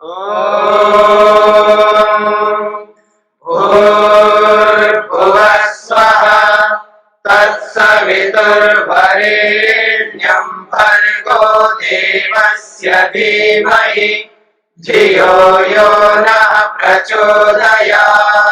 ॐ भूर्भुवः स्वः तत्सवितुर्वरेण्यं भर्गो देवस्य धीमहि धियो यो नः प्रचोदयात्।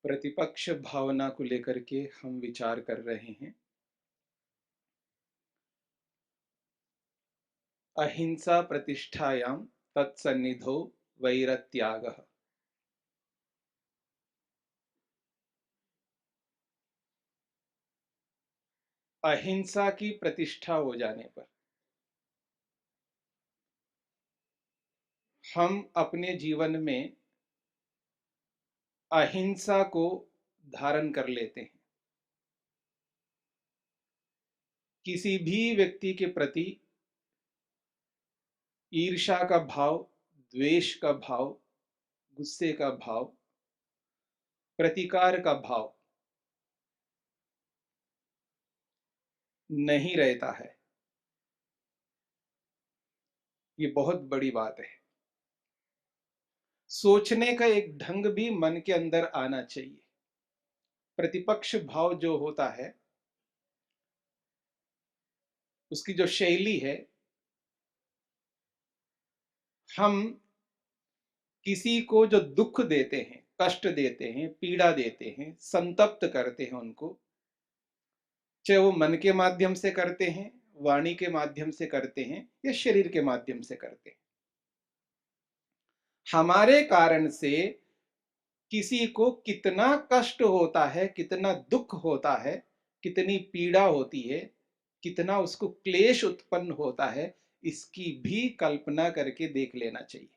प्रतिपक्ष भावना को लेकर के हम विचार कर रहे हैं। अहिंसा प्रतिष्ठायां तत्सन्निधौ वैरत्यागः। अहिंसा की प्रतिष्ठा हो जाने पर हम अपने जीवन में अहिंसा को धारण कर लेते हैं। किसी भी व्यक्ति के प्रति ईर्ष्या का भाव, द्वेष का भाव, गुस्से का भाव, प्रतिकार का भाव नहीं रहता है। ये बहुत बड़ी बात है। सोचने का एक ढंग भी मन के अंदर आना चाहिए। प्रतिपक्ष भाव जो होता है, उसकी जो शैली है, हम किसी को जो दुख देते हैं, कष्ट देते हैं, पीड़ा देते हैं, संतप्त करते हैं उनको, चाहे वो मन के माध्यम से करते हैं, वाणी के माध्यम से करते हैं या शरीर के माध्यम से करते हैं, हमारे कारण से किसी को कितना कष्ट होता है, कितना दुख होता है, कितनी पीड़ा होती है, कितना उसको क्लेश उत्पन्न होता है, इसकी भी कल्पना करके देख लेना चाहिए।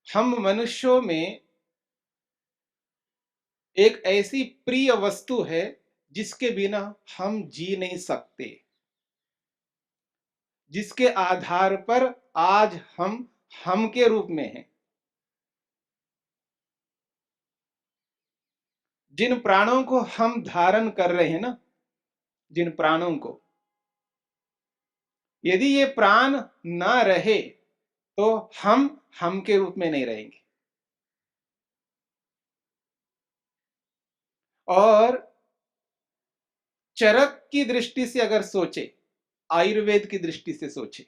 हम मनुष्यों में एक ऐसी प्रिय वस्तु है जिसके बिना हम जी नहीं सकते, जिसके आधार पर आज हम के रूप में हैं। जिन प्राणों को हम धारण कर रहे हैं ना, जिन प्राणों को, यदि ये प्राण ना रहे तो हम के रूप में नहीं रहेंगे। और चरक की दृष्टि से अगर सोचे, आयुर्वेद की दृष्टि से सोचे,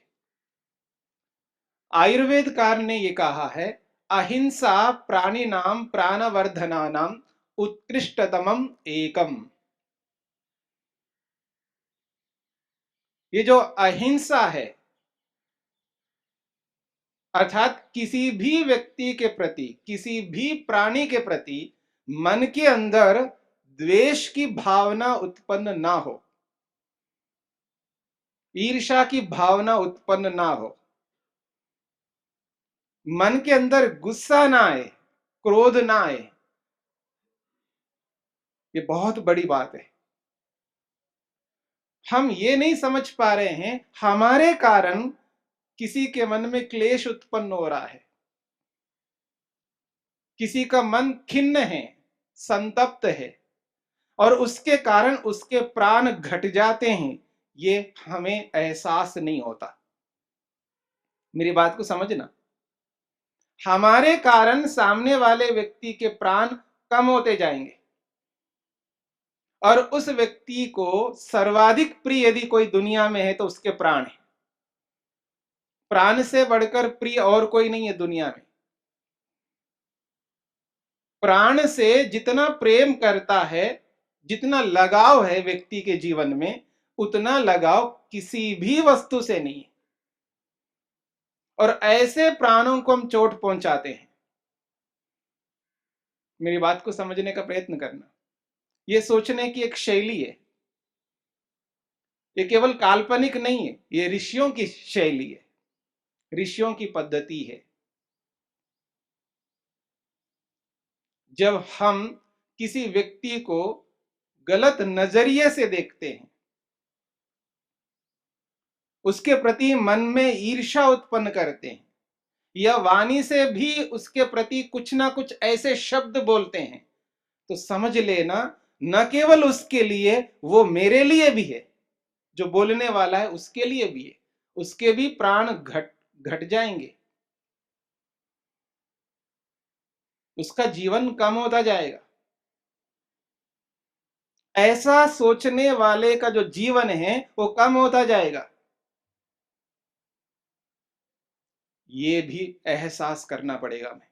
आयुर्वेदकार ने यह कहा है, अहिंसा प्राणिनाम प्राणवर्धनानाम उत्कृष्टतमम एकम। ये जो अहिंसा है, अर्थात किसी भी व्यक्ति के प्रति, किसी भी प्राणी के प्रति मन के अंदर द्वेष की भावना उत्पन्न ना हो, ईर्ष्या की भावना उत्पन्न ना हो, मन के अंदर गुस्सा ना आए, क्रोध ना आए, ये बहुत बड़ी बात है। हम ये नहीं समझ पा रहे हैं, हमारे कारण किसी के मन में क्लेश उत्पन्न हो रहा है, किसी का मन खिन्न है, संतप्त है, और उसके कारण उसके प्राण घट जाते हैं, ये हमें एहसास नहीं होता। मेरी बात को समझना। हमारे कारण सामने वाले व्यक्ति के प्राण कम होते जाएंगे, और उस व्यक्ति को सर्वाधिक प्रिय यदि कोई दुनिया में है तो उसके प्राण है। प्राण से बढ़कर प्रिय और कोई नहीं है दुनिया में। प्राण से जितना प्रेम करता है, जितना लगाव है व्यक्ति के जीवन में, उतना लगाव किसी भी वस्तु से नहीं है। और ऐसे प्राणों को हम चोट पहुंचाते हैं। मेरी बात को समझने का प्रयत्न करना। यह सोचने की एक शैली है, ये केवल काल्पनिक नहीं है, ये ऋषियों की शैली है, ऋषियों की पद्धति है। जब हम किसी व्यक्ति को गलत नजरिए से देखते हैं, उसके प्रति मन में ईर्ष्या उत्पन्न करते हैं, या वाणी से भी उसके प्रति कुछ ना कुछ ऐसे शब्द बोलते हैं, तो समझ लेना न केवल उसके लिए, वो मेरे लिए भी है। जो बोलने वाला है उसके लिए भी है, उसके भी प्राण घट जाएंगे, उसका जीवन कम होता जाएगा। ऐसा सोचने वाले का जो जीवन है वो कम होता जाएगा। ये भी एहसास करना पड़ेगा हमें।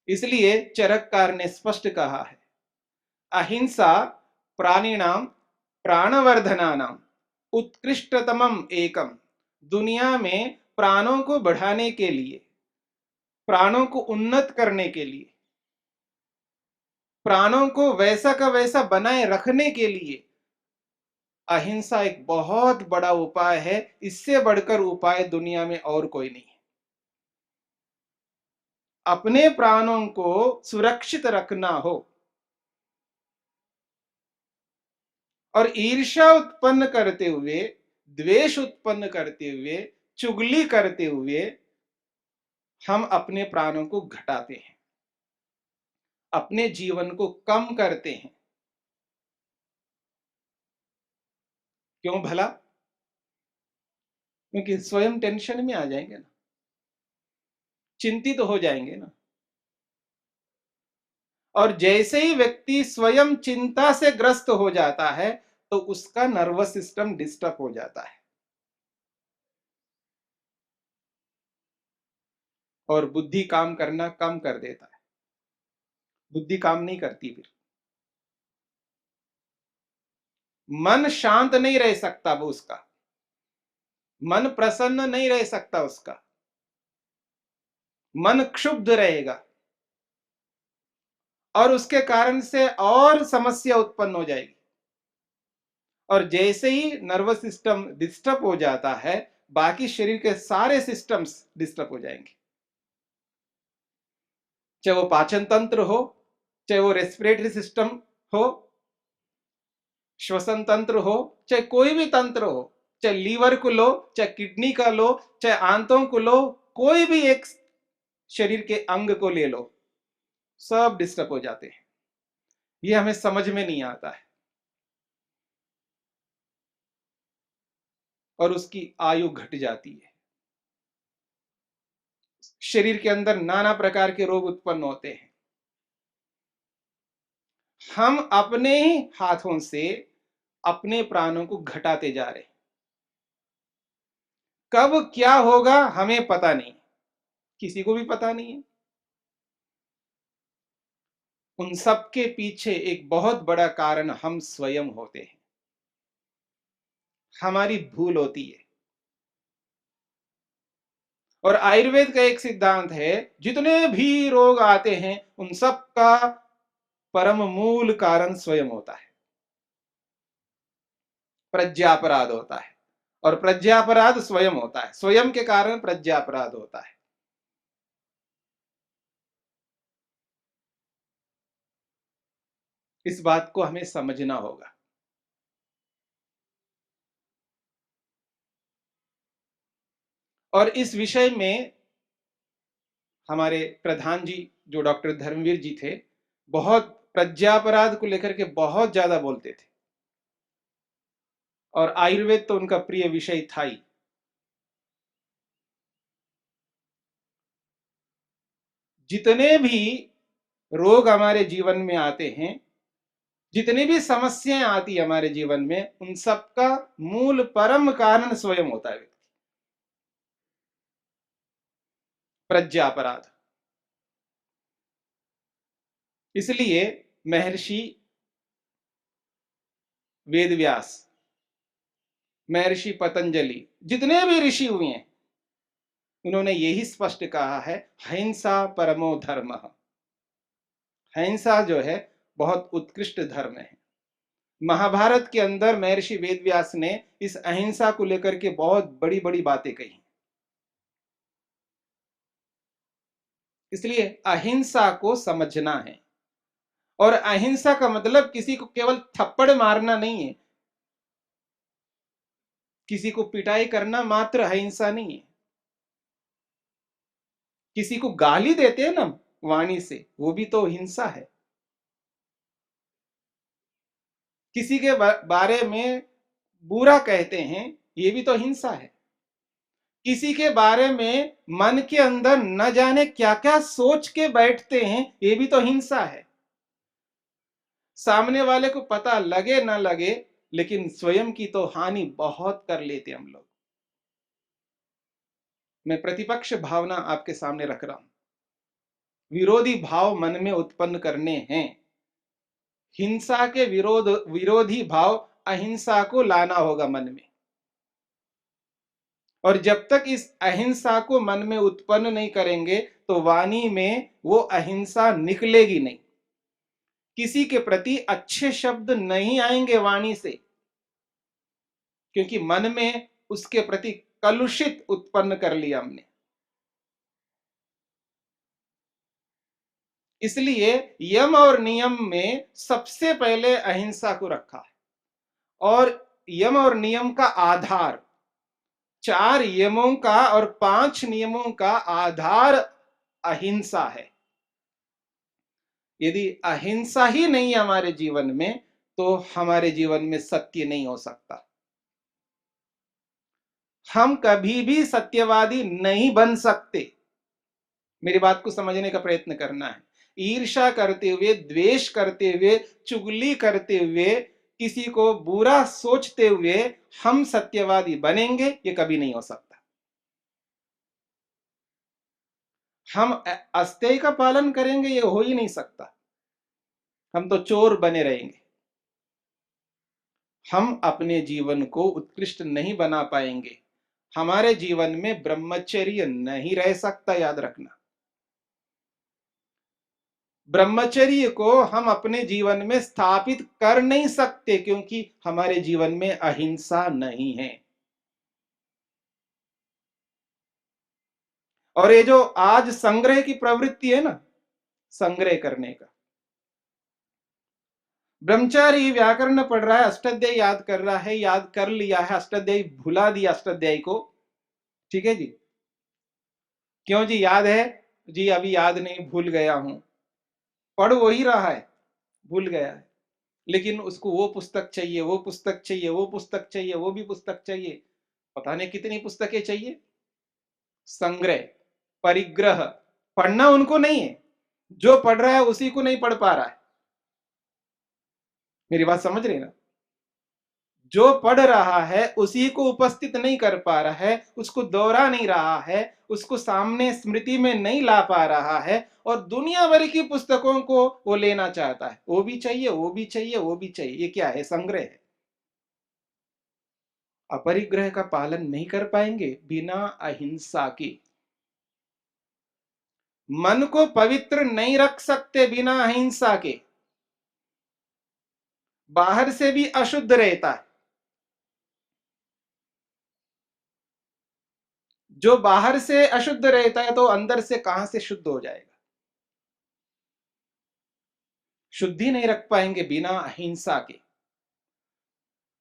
इसलिए चरककार ने स्पष्ट कहा है, अहिंसा प्राणिनाम प्राणवर्धनानाम उत्कृष्टतमम एकम। दुनिया में प्राणों को बढ़ाने के लिए, प्राणों को उन्नत करने के लिए, प्राणों को वैसा का वैसा बनाए रखने के लिए अहिंसा एक बहुत बड़ा उपाय है। इससे बढ़कर उपाय दुनिया में और कोई नहीं है। अपने प्राणों को सुरक्षित रखना हो और ईर्ष्या उत्पन्न करते हुए, द्वेष उत्पन्न करते हुए, चुगली करते हुए हम अपने प्राणों को घटाते हैं, अपने जीवन को कम करते हैं। क्यों भला? क्योंकि स्वयं टेंशन में आ जाएंगे ना, चिंतित तो हो जाएंगे ना। और जैसे ही व्यक्ति स्वयं चिंता से ग्रस्त हो जाता है तो उसका नर्वस सिस्टम डिस्टर्ब हो जाता है और बुद्धि काम करना कम कर देता है। बुद्धि काम नहीं करती, फिर मन शांत नहीं रह सकता, वो उसका मन प्रसन्न नहीं रह सकता, उसका मन क्षुब्ध रहेगा और उसके कारण से और समस्या उत्पन्न हो जाएगी। और जैसे ही नर्वस सिस्टम डिस्टर्ब हो जाता है, बाकी शरीर के सारे सिस्टम्स डिस्टर्ब हो जाएंगे, चाहे वो पाचन तंत्र हो, चाहे वो रेस्पिरेटरी सिस्टम हो, श्वसन तंत्र हो, चाहे कोई भी तंत्र हो, चाहे लीवर को लो, चाहे किडनी का लो, चाहे आंतों को लो, कोई भी एक शरीर के अंग को ले लो, सब डिस्टर्ब हो जाते हैं। ये हमें समझ में नहीं आता है और उसकी आयु घट जाती है। शरीर के अंदर नाना प्रकार के रोग उत्पन्न होते हैं। हम अपने ही हाथों से अपने प्राणों को घटाते जा रहे हैं। कब क्या होगा हमें पता नहीं, किसी को भी पता नहीं है। उन सब के पीछे एक बहुत बड़ा कारण हम स्वयं होते हैं, हमारी भूल होती है। और आयुर्वेद का एक सिद्धांत है, जितने भी रोग आते हैं उन सब का परम मूल कारण स्वयं होता है, प्रज्ञापराध होता है। और प्रज्ञापराध स्वयं होता है, स्वयं के कारण प्रज्ञापराध होता है। इस बात को हमें समझना होगा। और इस विषय में हमारे प्रधान जी जो डॉक्टर धर्मवीर जी थे, बहुत प्रज्ञापराध को लेकर के बहुत ज्यादा बोलते थे और आयुर्वेद तो उनका प्रिय विषय था ही। जितने भी रोग हमारे जीवन में आते हैं, जितनी भी समस्याएं आती है हमारे जीवन में, उन सबका मूल परम कारण स्वयं होता है व्यक्ति। प्रज्ञापराध। इसलिए महर्षि वेदव्यास, महर्षि पतंजलि, जितने भी ऋषि हुए हैं, उन्होंने यही स्पष्ट कहा है, हिंसा परमो धर्म। हिंसा जो है बहुत उत्कृष्ट धर्म है। महाभारत के अंदर महर्षि वेदव्यास ने इस अहिंसा को लेकर के बहुत बड़ी बड़ी बातें कही। इसलिए अहिंसा को समझना है। और अहिंसा का मतलब किसी को केवल थप्पड़ मारना नहीं है, किसी को पिटाई करना मात्र अहिंसा नहीं है। किसी को गाली देते हैं ना वाणी से, वो भी तो हिंसा है। किसी के बारे में बुरा कहते हैं, ये भी तो हिंसा है। किसी के बारे में मन के अंदर न जाने क्या क्या सोच के बैठते हैं, ये भी तो हिंसा है। सामने वाले को पता लगे ना लगे, लेकिन स्वयं की तो हानि बहुत कर लेते हम लोग। मैं प्रतिपक्ष भावना आपके सामने रख रहा हूं। विरोधी भाव मन में उत्पन्न करने हैं। हिंसा के विरोधी भाव अहिंसा को लाना होगा मन में। और जब तक इस अहिंसा को मन में उत्पन्न नहीं करेंगे, तो वाणी में वो अहिंसा निकलेगी नहीं। किसी के प्रति अच्छे शब्द नहीं आएंगे वाणी से, क्योंकि मन में उसके प्रति कलुषित उत्पन्न कर लिया हमने। इसलिए यम और नियम में सबसे पहले अहिंसा को रखा है। और यम और नियम का आधार, 4 यमों का और 5 नियमों का आधार अहिंसा है। यदि अहिंसा ही नहीं है हमारे जीवन में, तो हमारे जीवन में सत्य नहीं हो सकता। हम कभी भी सत्यवादी नहीं बन सकते। मेरी बात को समझने का प्रयत्न करना है। ईर्ष्या करते हुए, द्वेष करते हुए, चुगली करते हुए, किसी को बुरा सोचते हुए हम सत्यवादी बनेंगे, ये कभी नहीं हो सकता। हम अस्तेय का पालन करेंगे, ये हो ही नहीं सकता। हम तो चोर बने रहेंगे। हम अपने जीवन को उत्कृष्ट नहीं बना पाएंगे। हमारे जीवन में ब्रह्मचर्य नहीं रह सकता, याद रखना। ब्रह्मचर्य को हम अपने जीवन में स्थापित कर नहीं सकते, क्योंकि हमारे जीवन में अहिंसा नहीं है। और ये जो आज संग्रह की प्रवृत्ति है ना, संग्रह करने का, ब्रह्मचारी व्याकरण पढ़ रहा है, अष्टाध्यायी याद कर रहा है, याद कर लिया है, अष्टाध्यायी भुला दिया अष्टाध्यायी को। ठीक है जी, क्यों जी याद है जी? अभी याद नहीं, भूल गया हूं। पढ़ वही रहा है, भूल गया है, लेकिन उसको वो पुस्तक चाहिए, वो पुस्तक चाहिए, वो पुस्तक चाहिए, वो भी पुस्तक चाहिए। पता नहीं कितनी पुस्तकें चाहिए। संग्रह, परिग्रह, पढ़ना उनको नहीं है, जो पढ़ रहा है उसी को नहीं पढ़ पा रहा है। मेरी बात समझ रहे ना? जो पढ़ रहा है उसी को उपस्थित नहीं कर पा रहा है, उसको दोहरा नहीं रहा है, उसको सामने स्मृति में नहीं ला पा रहा है, और दुनिया भर की पुस्तकों को वो लेना चाहता है। वो भी चाहिए, वो भी चाहिए, वो भी चाहिए। ये क्या है? संग्रह है। अपरिग्रह का पालन नहीं कर पाएंगे बिना अहिंसा के। मन को पवित्र नहीं रख सकते बिना अहिंसा के। बाहर से भी अशुद्ध रहता है। जो बाहर से अशुद्ध रहता है, तो अंदर से कहां से शुद्ध हो जाएगा? शुद्धि नहीं रख पाएंगे बिना अहिंसा के।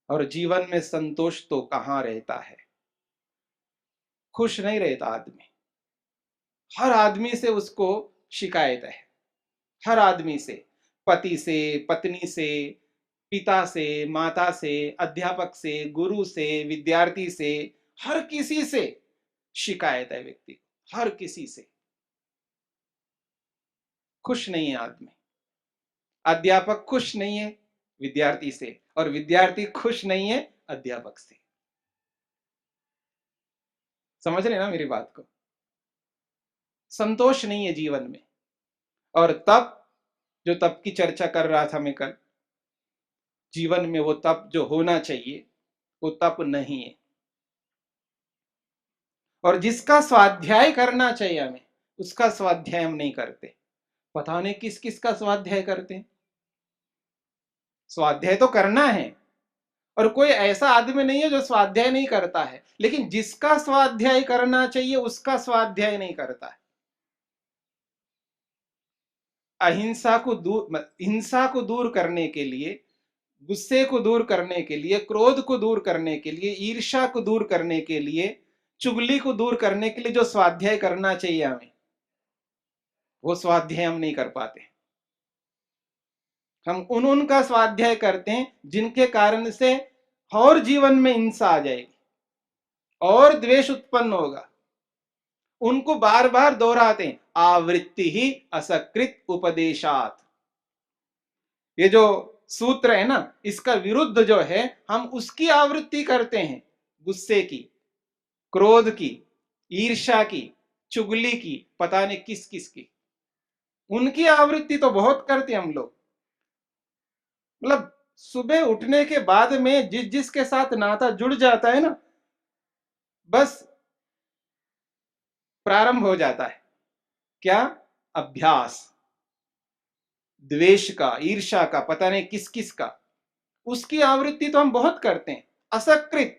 और जीवन में संतोष तो कहां रहता है? खुश नहीं रहता आदमी। हर आदमी से उसको शिकायत है, हर आदमी से, पति से, पत्नी से, पिता से, माता से, अध्यापक से, गुरु से, विद्यार्थी से, हर किसी से शिकायत है व्यक्ति, हर किसी से। खुश नहीं है आदमी, अध्यापक खुश नहीं है विद्यार्थी से, और विद्यार्थी खुश नहीं है अध्यापक से। समझ रहे ना मेरी बात को? संतोष नहीं है जीवन में। और तप, जो तप की चर्चा कर रहा था मैं कल, जीवन में वो तप जो होना चाहिए वो तप नहीं है। और जिसका स्वाध्याय करना चाहिए हमें, उसका स्वाध्याय हम नहीं करते। पता नहीं किस किस का स्वाध्याय करते हैं। स्वाध्याय तो करना है, और कोई ऐसा आदमी नहीं है जो स्वाध्याय नहीं करता है, लेकिन जिसका स्वाध्याय करना चाहिए उसका स्वाध्याय नहीं करता है। हिंसा को दूर करने के लिए, गुस्से को दूर करने के लिए, क्रोध को दूर करने के लिए, ईर्ष्या को दूर करने के लिए, चुगली को दूर करने के लिए जो स्वाध्याय करना चाहिए हमें, वो स्वाध्याय हम नहीं कर पाते। हम उनका स्वाध्याय करते हैं जिनके कारण से और जीवन में हिंसा आ जाएगी और द्वेष उत्पन्न होगा। उनको बार बार दोहराते हैं, आवृत्ति ही असकृत उपदेशात। ये जो सूत्र है ना, इसका विरुद्ध जो है हम उसकी आवृत्ति करते हैं, गुस्से की, क्रोध की, ईर्ष्या की, चुगली की, पता नहीं किस किस की। उनकी आवृत्ति तो बहुत करते हम लोग। मतलब सुबह उठने के बाद में जिसके साथ नाता जुड़ जाता है ना, बस प्रारंभ हो जाता है क्या? अभ्यास, द्वेष का, ईर्ष्या का, पता नहीं किस किस का। उसकी आवृत्ति तो हम बहुत करते हैं, असकृत,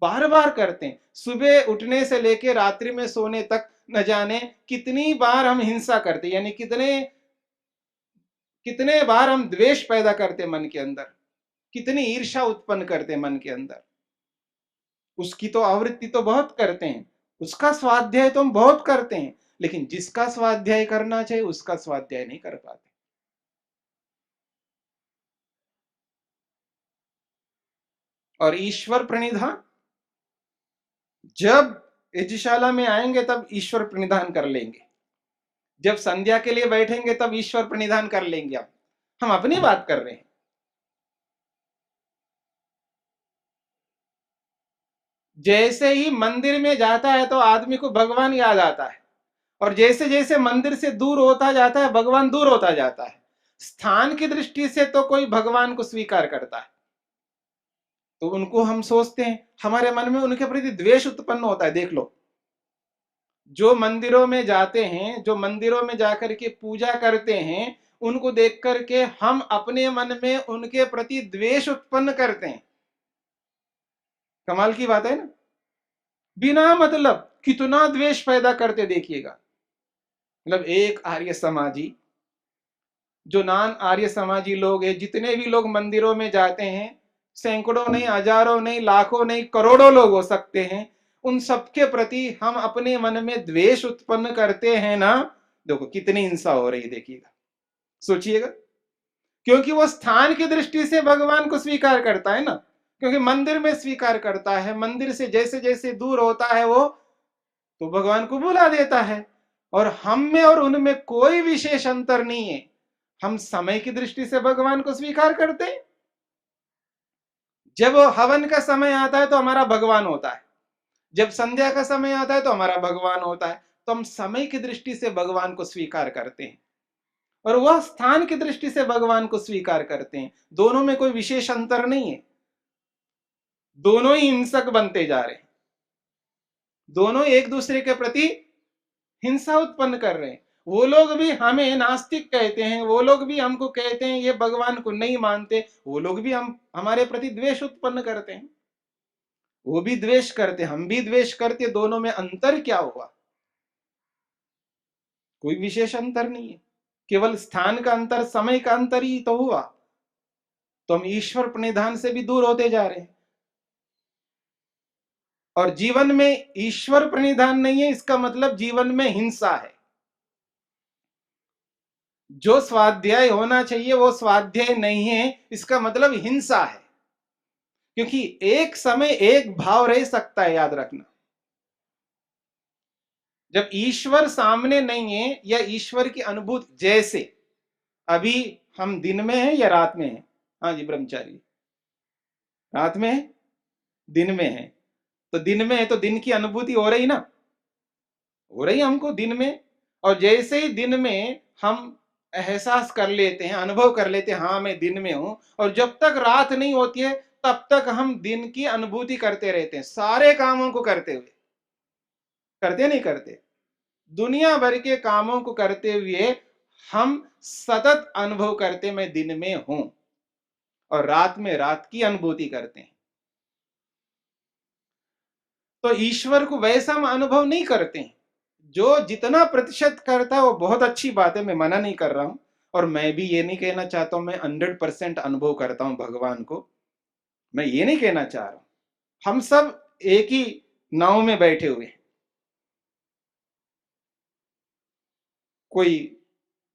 बार बार करते हैं। सुबह उठने से लेकर रात्रि में सोने तक न जाने कितनी बार हम हिंसा करते, यानी कितने कितने बार हम द्वेष पैदा करते मन के अंदर, कितनी ईर्ष्या उत्पन्न करते मन के अंदर। उसकी तो आवृत्ति तो बहुत करते हैं, उसका स्वाध्याय तो हम बहुत करते हैं, लेकिन जिसका स्वाध्याय करना चाहिए उसका स्वाध्याय नहीं कर पाते। और ईश्वर प्रणिधान, जब यज्ञशाला में आएंगे तब ईश्वर प्रणिधान कर लेंगे, जब संध्या के लिए बैठेंगे तब ईश्वर प्रणिधान कर लेंगे। हम अपनी बात कर रहे हैं। जैसे ही मंदिर में जाता है तो आदमी को भगवान याद आता है, और जैसे जैसे मंदिर से दूर होता जाता है भगवान दूर होता जाता है। स्थान की दृष्टि से तो कोई भगवान को स्वीकार करता है तो उनको हम सोचते हैं, हमारे मन में उनके प्रति द्वेष उत्पन्न होता है। देख लो, जो मंदिरों में जाते हैं, जो मंदिरों में जाकर के पूजा करते हैं, उनको देख करके हम अपने मन में उनके प्रति द्वेष उत्पन्न करते हैं। कमाल की बात है ना? बिना मतलब कितना द्वेष पैदा करते देखिएगा। मतलब एक आर्य समाजी, जो नॉन आर्य समाजी लोग हैं, जितने भी लोग मंदिरों में जाते हैं, सैकड़ों नहीं, हजारों नहीं, लाखों नहीं, करोड़ों लोग हो सकते हैं, उन सबके प्रति हम अपने मन में द्वेष उत्पन्न करते हैं ना। देखो कितनी हिंसा हो रही है, देखिएगा, सोचिएगा। क्योंकि वो स्थान की दृष्टि से भगवान को स्वीकार करता है ना, क्योंकि मंदिर में स्वीकार करता है, मंदिर से जैसे जैसे दूर होता है वो तो भगवान को भुला देता है। और हम में और उनमें कोई विशेष अंतर नहीं है। हम समय की दृष्टि से भगवान को स्वीकार करते हैं। जब हवन का समय आता है तो हमारा भगवान होता है, जब संध्या का समय आता है तो हमारा भगवान होता है। तो हम समय की दृष्टि से भगवान को स्वीकार करते हैं, और वह स्थान की दृष्टि से भगवान को स्वीकार करते हैं। दोनों में कोई विशेष अंतर नहीं है। दोनों ही हिंसक बनते जा रहे हैं, दोनों एक दूसरे के प्रति हिंसा उत्पन्न कर रहे हैं। वो लोग भी हमें नास्तिक कहते हैं, वो लोग भी हमको कहते हैं ये भगवान को नहीं मानते, वो लोग भी हमारे प्रति द्वेष उत्पन्न करते हैं। वो भी द्वेष करते, हम भी द्वेष करते। दोनों में अंतर क्या हुआ? कोई विशेष अंतर नहीं है, केवल स्थान का अंतर, समय का अंतर ही तो हुआ। तो हम ईश्वर प्रणिधान से भी दूर होते जा रहे हैं। और जीवन में ईश्वर प्रणिधान नहीं है, इसका मतलब जीवन में हिंसा है। जो स्वाध्याय होना चाहिए वो स्वाध्याय नहीं है, इसका मतलब हिंसा है। क्योंकि एक समय एक भाव रह सकता है, याद रखना। जब ईश्वर सामने नहीं है या ईश्वर की अनुभूति, जैसे अभी हम दिन में हैं या रात में हैं? हाँ जी ब्रह्मचारी, रात में है, दिन में है। तो दिन में है तो दिन की अनुभूति हो रही ना, हो रही है हमको दिन में। और जैसे ही दिन में हम एहसास कर लेते हैं, अनुभव कर लेते हैं, हाँ मैं दिन में हूं, और जब तक रात नहीं होती है तब तक हम दिन की अनुभूति करते रहते हैं, सारे कामों को करते हुए। करते नहीं करते? दुनिया भर के कामों को करते हुए हम सतत अनुभव करते, मैं दिन में हूं, और रात में रात की अनुभूति करते हैं। तो ईश्वर को वैसा हम अनुभव नहीं करते हैं। जो जितना प्रतिशत करता है वो बहुत अच्छी बात है, मैं मना नहीं कर रहा हूं, और मैं भी ये नहीं कहना चाहता हूं मैं 100% अनुभव करता हूं भगवान को, मैं ये नहीं कहना चाह रहा हूं। हम सब एक ही नाव में बैठे हुए हैं, कोई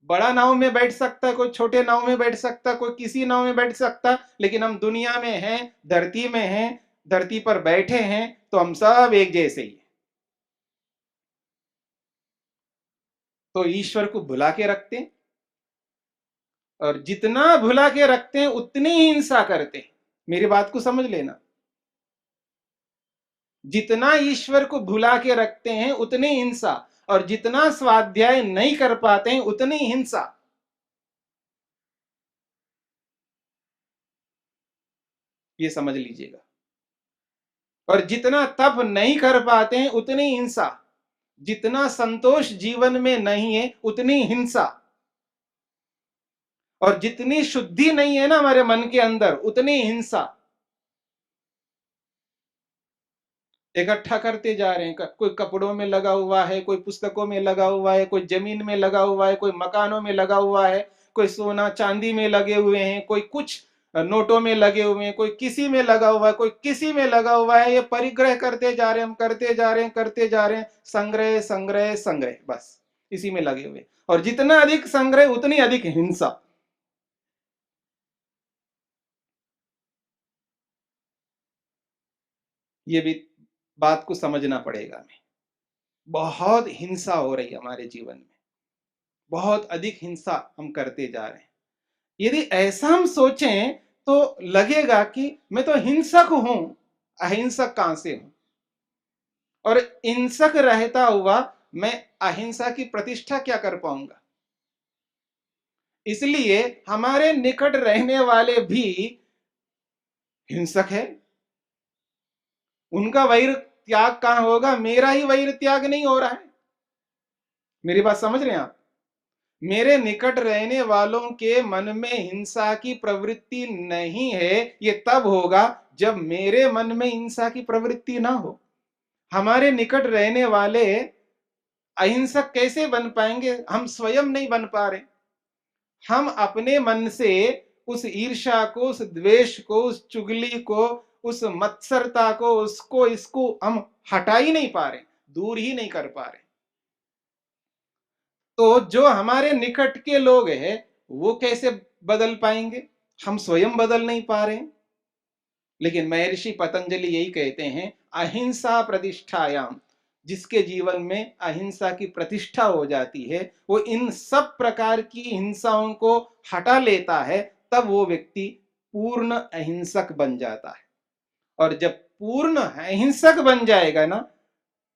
बड़ा नाव में बैठ सकता है, कोई छोटे नाव में बैठ सकता है, कोई किसी नाव में बैठ सकता है, लेकिन हम दुनिया में हैं, धरती में हैं, धरती पर बैठे हैं, तो हम सब एक जैसे ही हैं। तो ईश्वर को भुला के रखते हैं, और जितना भुला के रखते हैं उतनी ही हिंसा करते हैं। मेरी बात को समझ लेना, जितना ईश्वर को भुला के रखते हैं उतनी हिंसा, और जितना स्वाध्याय नहीं कर पाते हैं उतनी हिंसा। ये समझ लीजिएगा। और जितना तप नहीं कर पाते हैं उतनी हिंसा, जितना संतोष जीवन में नहीं है उतनी हिंसा, और जितनी शुद्धि नहीं है ना हमारे मन के अंदर उतनी हिंसा। इकट्ठा करते जा रहे हैं, कोई कपड़ों में लगा हुआ है, कोई पुस्तकों में लगा हुआ है, कोई जमीन में लगा हुआ है, कोई मकानों में लगा हुआ है, कोई सोना चांदी में लगे हुए हैं, कोई कुछ नोटों में लगे हुए हैं, कोई किसी में लगा हुआ है, कोई किसी में लगा हुआ है। ये परिग्रह करते जा रहे हैं, हम करते जा रहे हैं, करते जा रहे हैं, संग्रह संग्रह संग्रह, बस इसी में लगे हुए। और जितना अधिक संग्रह उतनी अधिक हिंसा। ये भी बात को समझना पड़ेगा हमें। बहुत हिंसा हो रही है हमारे जीवन में, बहुत अधिक हिंसा हम करते जा रहे हैं। यदि ऐसा हम सोचें तो लगेगा कि मैं तो हिंसक हूं, अहिंसक कहां से हूं? और हिंसक रहता हुआ मैं अहिंसा की प्रतिष्ठा क्या कर पाऊंगा? इसलिए हमारे निकट रहने वाले भी हिंसक है। उनका वैर त्याग कहां होगा? मेरा ही वैर त्याग नहीं हो रहा है। मेरी बात समझ रहे हैं आप? मेरे निकट रहने वालों के मन में हिंसा की प्रवृत्ति नहीं है, ये तब होगा जब मेरे मन में हिंसा की प्रवृत्ति ना हो। हमारे निकट रहने वाले अहिंसक कैसे बन पाएंगे? हम स्वयं नहीं बन पा रहे। हम अपने मन से उस ईर्ष्या को, उस द्वेष को, उस चुगली को, उस मत्सरता को, उसको इसको हम हटा ही नहीं पा रहे, दूर ही नहीं कर पा रहे। तो जो हमारे निकट के लोग हैं वो कैसे बदल पाएंगे? हम स्वयं बदल नहीं पा रहे हैं। लेकिन महर्षि पतंजलि यही कहते हैं, अहिंसा प्रतिष्ठायाम, जिसके जीवन में अहिंसा की प्रतिष्ठा हो जाती है, वो इन सब प्रकार की हिंसाओं को हटा लेता है, तब वो व्यक्ति पूर्ण अहिंसक बन जाता है। और जब पूर्ण अहिंसक बन जाएगा ना,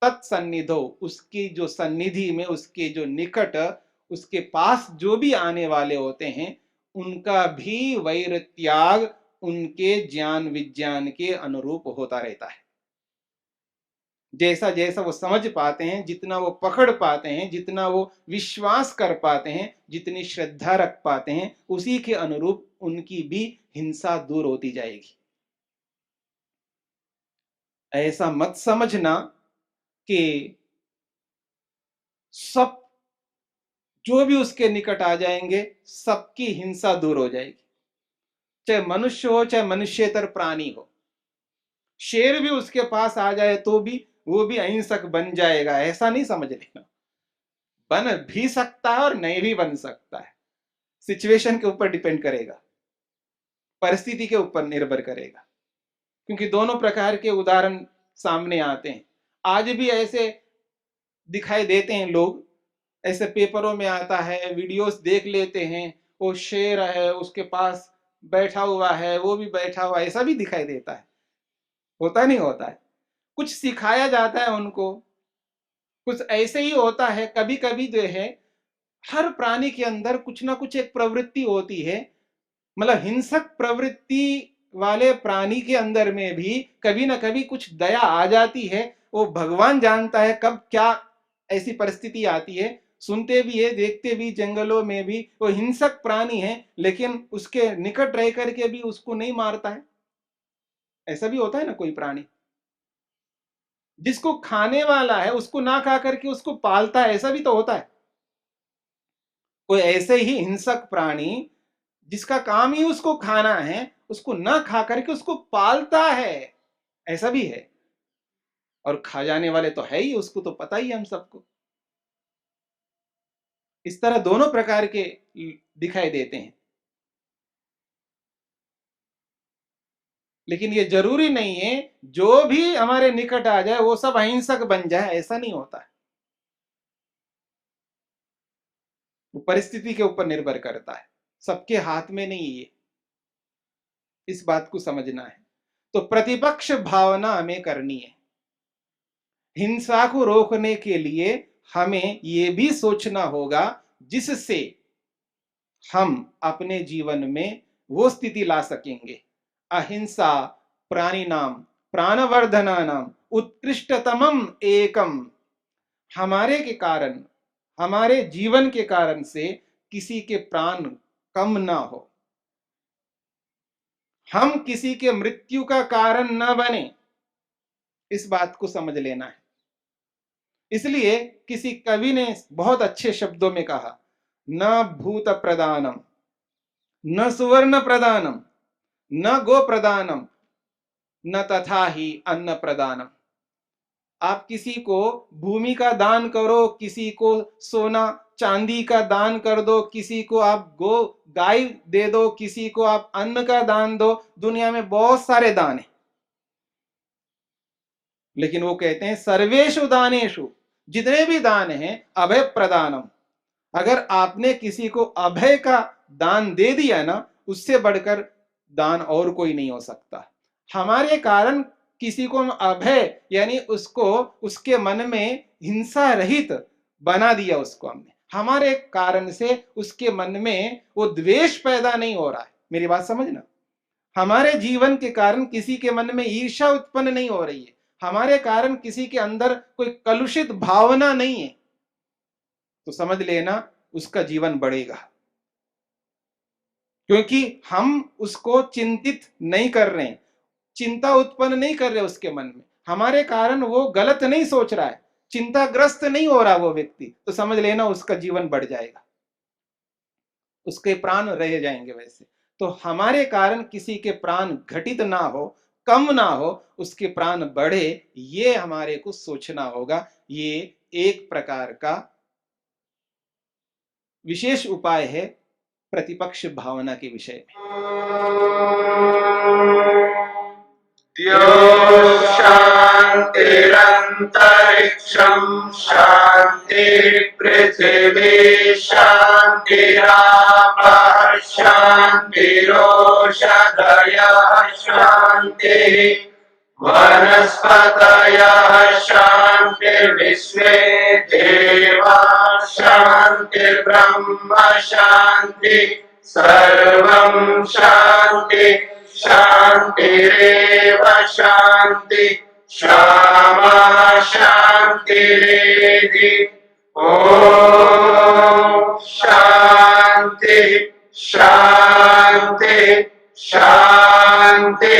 तत्सन्निधो, उसकी जो सन्निधि में, उसके जो निकट, उसके पास जो भी आने वाले होते हैं उनका भी वैर त्याग उनके ज्ञान विज्ञान के अनुरूप होता रहता है। जैसा जैसा वो समझ पाते हैं, जितना वो पकड़ पाते हैं, जितना वो विश्वास कर पाते हैं, जितनी श्रद्धा रख पाते हैं, उसी के अनुरूप उनकी भी हिंसा दूर होती जाएगी। ऐसा मत समझना कि सब जो भी उसके निकट आ जाएंगे सबकी हिंसा दूर हो जाएगी, चाहे मनुष्य हो चाहे मनुष्येतर प्राणी हो। शेर भी उसके पास आ जाए तो भी वो भी अहिंसक बन जाएगा, ऐसा नहीं समझ लेना। बन भी सकता है और नहीं भी बन सकता है, सिचुएशन के ऊपर डिपेंड करेगा, परिस्थिति के ऊपर निर्भर करेगा। क्योंकि दोनों प्रकार के उदाहरण सामने आते हैं। आज भी ऐसे दिखाई देते हैं लोग, ऐसे पेपरों में आता है, वीडियोस देख लेते हैं, वो शेर है उसके पास बैठा हुआ है, वो भी बैठा हुआ है, ऐसा भी दिखाई देता है। होता नहीं होता है? कुछ सिखाया जाता है उनको, कुछ ऐसे ही होता है। कभी कभी जो है हर प्राणी के अंदर कुछ ना कुछ एक प्रवृत्ति होती है, मतलब हिंसक प्रवृत्ति वाले प्राणी के अंदर में भी कभी ना कभी कुछ दया आ जाती है। वो भगवान जानता है कब क्या ऐसी परिस्थिति आती है। सुनते भी है, देखते भी, जंगलों में भी वो हिंसक प्राणी है, लेकिन उसके निकट रह करके भी उसको नहीं मारता है। ऐसा भी होता है ना, कोई प्राणी जिसको खाने वाला है उसको ना खा करके उसको पालता है, ऐसा भी तो होता है। कोई ऐसे ही हिंसक प्राणी जिसका काम ही उसको खाना है, उसको ना खा करके उसको पालता है, ऐसा भी है। और खा जाने वाले तो है ही, उसको तो पता ही है हम सबको। इस तरह दोनों प्रकार के दिखाई देते हैं। लेकिन ये जरूरी नहीं है जो भी हमारे निकट आ जाए वो सब अहिंसक बन जाए, ऐसा नहीं होता है। वो परिस्थिति के ऊपर निर्भर करता है, सबके हाथ में नहीं है। इस बात को समझना है। तो प्रतिपक्ष भावना हमें करनी है। हिंसा को रोकने के लिए हमें यह भी सोचना होगा जिससे हम अपने जीवन में वो स्थिति ला सकेंगे। अहिंसा प्राणिनाम प्राणवर्धनानाम उत्कृष्टतमम एकम। हमारे के कारण, हमारे जीवन के कारण से किसी के प्राण कम ना हो, हम किसी के मृत्यु का कारण न बने, इस बात को समझ लेना है। इसलिए किसी कवि ने बहुत अच्छे शब्दों में कहा, न भूत प्रदानम न सुवर्ण प्रदानम न गो प्रदानम न तथा ही अन्न प्रदानम। आप किसी को भूमि का दान करो, किसी को सोना चांदी का दान कर दो, किसी को आप गाय दे दो, किसी को आप अन्न का दान दो, दुनिया में बहुत सारे दान हैं। लेकिन वो कहते हैं सर्वेषु दानेषु, जितने भी दान हैं अभय प्रदानम। अगर आपने किसी को अभय का दान दे दिया ना, उससे बढ़कर दान और कोई नहीं हो सकता। हमारे कारण किसी को अभय यानी उसको, उसके मन में हिंसा रहित बना दिया उसको हमने, हमारे कारण से उसके मन में वो द्वेष पैदा नहीं हो रहा है। मेरी बात समझना, हमारे जीवन के कारण किसी के मन में ईर्ष्या उत्पन्न नहीं हो रही है, हमारे कारण किसी के अंदर कोई कलुषित भावना नहीं है, तो समझ लेना उसका जीवन बढ़ेगा। क्योंकि हम उसको चिंतित नहीं कर रहे हैं, चिंता उत्पन्न नहीं कर रहे उसके मन में, हमारे कारण वो गलत नहीं सोच रहा है, चिंताग्रस्त नहीं हो रहा वो व्यक्ति, तो समझ लेना उसका जीवन बढ़ जाएगा, उसके प्राण रह जाएंगे। वैसे तो हमारे कारण किसी के प्राण घटित ना हो, कम ना हो, उसके प्राण बढ़े, ये हमारे को सोचना होगा। ये एक प्रकार का विशेष उपाय है प्रतिपक्ष भावना के विषय में। शांतिरंतरिक्षं शांति पृथिवी शांतिरापः शांतिरोषधयः शांतिः वनस्पतयः शांतिर्विश्वे देवाः शांतिर्ब्रह्म शांति सर्वं शांति शांतिरेव शांति क्षमा शांतिरेधि। ओम शांति शांति शांति।